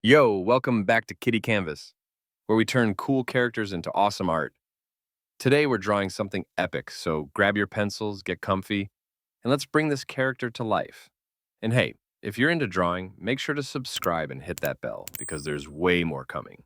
Yo, welcome back to Kitty Canvas, where we turn cool characters into awesome art. Today we're drawing something epic, so grab your pencils, get comfy, and let's bring this character to life. And hey, if you're into drawing, make sure to subscribe and hit that bell because there's way more coming.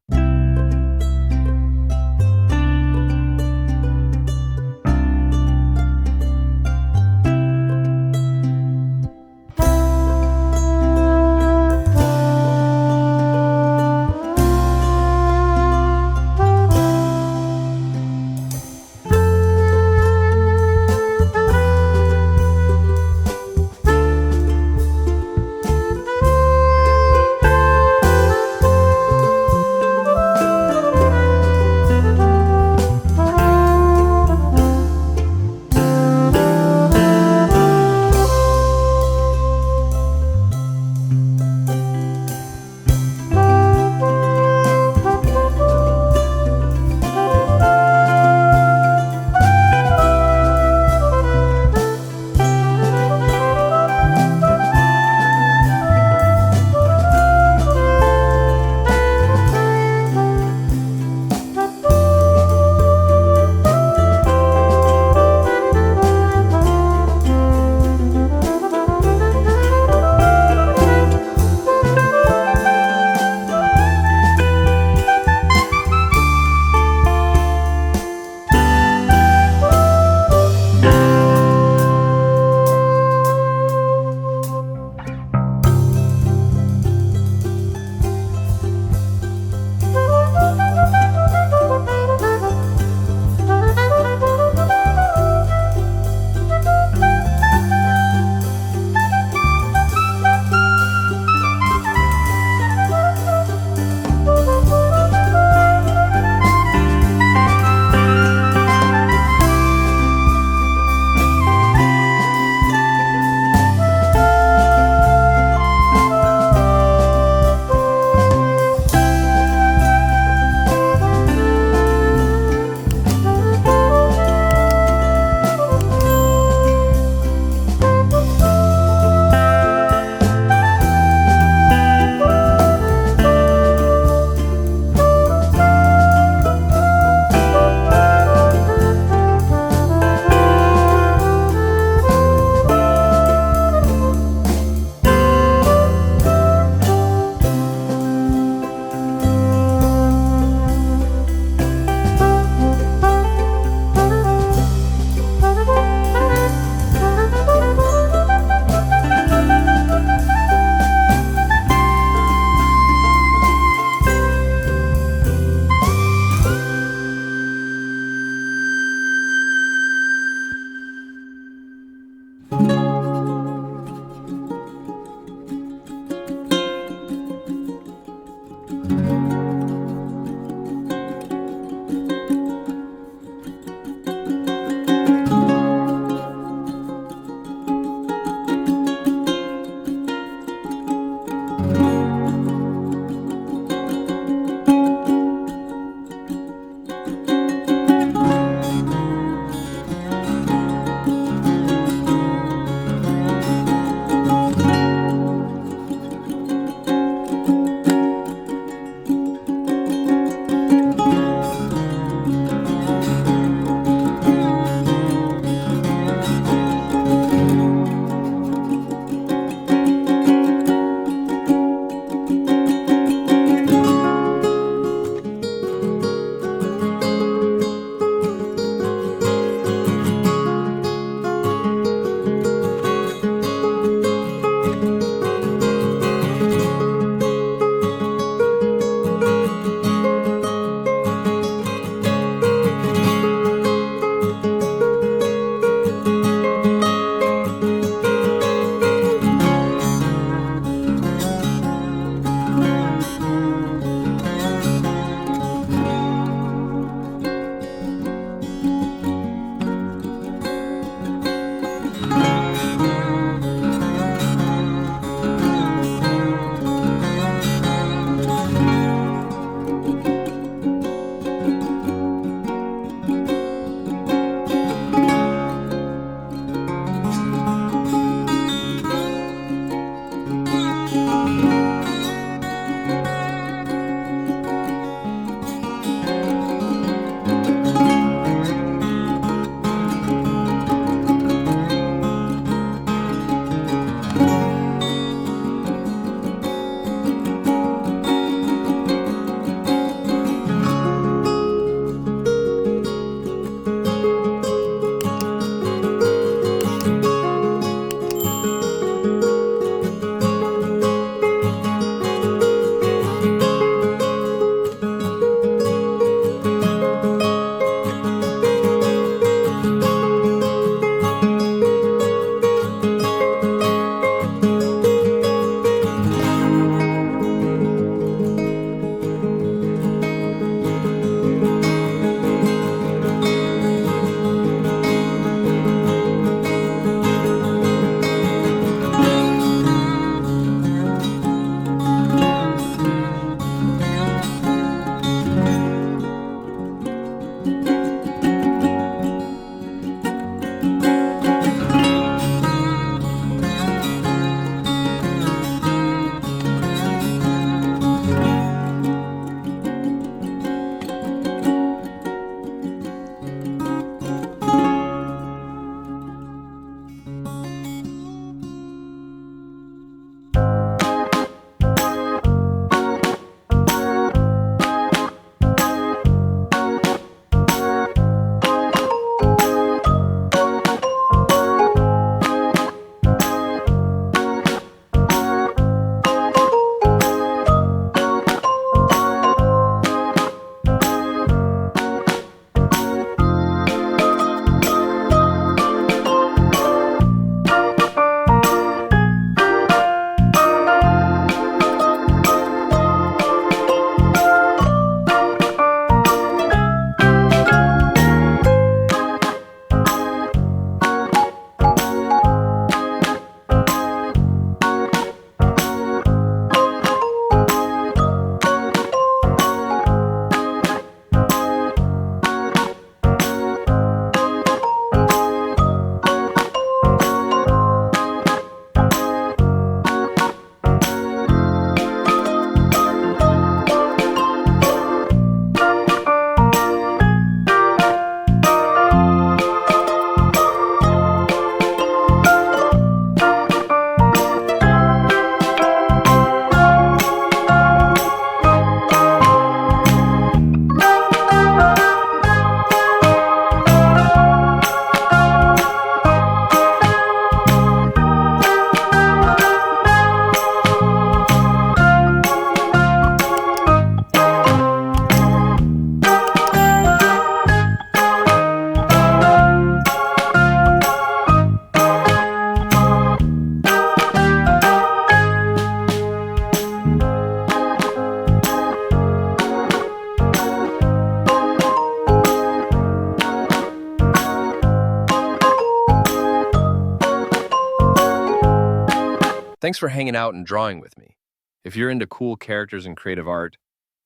Thanks for hanging out and drawing with me. If you're into cool characters and creative art,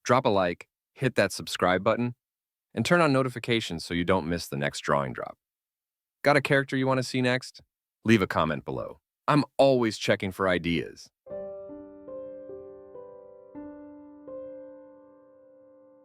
drop a like, hit that subscribe button, and turn on notifications so you don't miss the next drawing drop. Got a character you want to see next? Leave a comment below. I'm always checking for ideas.